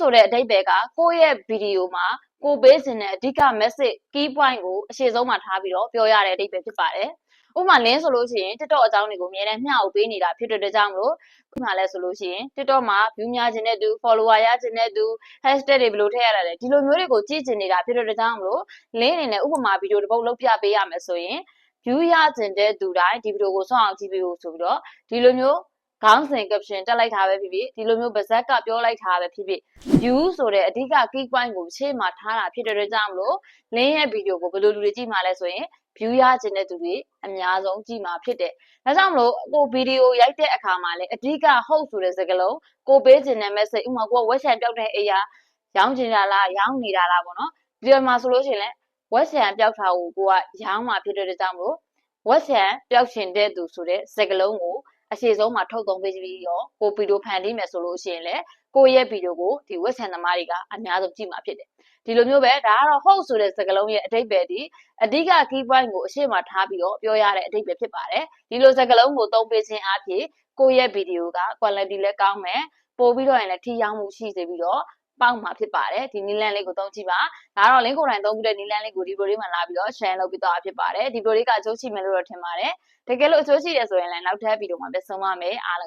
ဆိုတဲ့အဓိပ္ပာယ်ကကိုယ့်ရဲ့ဗီဒီယိုမှာကိုပေးခြင်းတဲ့အဓိက message key point ကိုအရှေ့ဆုံးမှာထားပြီးတော့ပြောရတဲ့အဓိပ္ပာယ်ဖြစ်ပါတယ်။ဥပမာလင်းဆိုလို့ရှိရင် TikTok အကြောင်းတွေကိုအများနဲ့မျှဝေပေးနေတာဖြစ်တဲ့ကြောင့်မလို့ဒီမှာလဲဆိုလို့ရှိရင် TikTok မှာ view များခြင်းတဲ့သူ follower ရခြင်းတဲ့သူ hashtag တွေဘယ်လိုထည့်ရတာလဲဒီလိုမျိုးတွေကိုကြည့်ကျင်နေတာဖြစ်တဲ့ကြောင့်မလို့လင်းအနေနဲ့ဥပမာဗီဒီယိုတစ်ပုဒ်လုပ်ပြပေးရမယ်ဆိုရင် view ရခြင်းတဲ့သူတိုင်းဒီဗီဒီယိုကိုစောင့်အောင်ကြည့်ပေးဖို့ဆိုပြီးတော့ဒီလိုမျိုးခေါင်းစဉ် caption တက်လိုက်တာပဲဖြစ်ဖြစ်ဒီလိုမျိုးပါဇက်ကပြောလိုက်တာပဲဖြစ်ဖြစ် view ဆိုတဲ့အဓိက key point ကိုရှေ့မှာထားတာဖြစ်တဲ့ကြောင့်မလို့လင်းရဲ့ဗီဒီယိုကိုဘယ်လိုလူတွေကြည့်မှာလဲဆိုရင် view ရခြင်းတဲ့သူတွေအများဆုံးကြည့်မှာဖြစ်တယ်။ဒါကြောင့်မလို့ကိုဗီဒီယိုရိုက်တဲ့အခါမှာလည်းအဓိက host ဆိုတဲ့စကားလုံးကိုပေးခြင်းတဲ့ message ဥပမာကိုကဝက်ချန်ပြောက်တဲ့အိယာရောင်းချင်တာလားရောင်းနေတာလားပေါ့နော်။ဒီမှာဆိုလို့ရှိရင်လည်းဝက်ချန်ပြောက်တာကိုကရောင်းမှာဖြစ်တဲ့ကြောင့်မလို့ဝက်ချန်ပြောက်ရှင်တဲ့သူဆိုတဲ့စကားလုံးကိုအရှိဆုံးမှာထုတ်သုံးပေးပြီးတော့ကိုဗီဒီယိုဖန်တီးမယ်ဆိုလို့ရှိရင်လည်းကိုရဲ့ဗီဒီယိုကိုဒီဝက်ချန်သမားတွေကအများဆုံးကြည့်မှာဖြစ်တယ်။ဒီလိုမျိုးပဲဒါကတော့ host ဆိုတဲ့စကားလုံးရဲ့အဓိပ္ပာယ်ဒီအဓိက key point ကိုအရှိမထားပြီးတော့ပြောရတဲ့အဓိပ္ပာယ်ဖြစ်ပါတယ်။ဒီလိုစကားလုံးကိုသုံးပေးခြင်းအပြင်ကိုရဲ့ဗီဒီယိုက quality လည်းကောင်းမယ်ပို့ပြီးတော့ရင်လည်းထိရောက်မှုရှိစေပြီးတော့ပေါက်မှာဖြစ်ပါတယ်ဒီနည်းလမ်းလေးကိုသုံးကြည့်ပါဒါကတော့ link ကိုယ်တိုင်သုံးပြီးတဲ့နည်းလမ်းလေးကိုဒီ video လေးမှာလာပြီးတော့ share လုပ်ပြီးတော့ဖြစ်ပါတယ်ဒီ video လေးကအကျိုးရှိမယ်လို့တော့ထင်ပါတယ်တကယ်လို့အကျိုးရှိတယ်ဆိုရင်လည်းနောက်ထပ်ဗီဒီယိုမှာပြန်ဆုံပါမယ်အားလုံး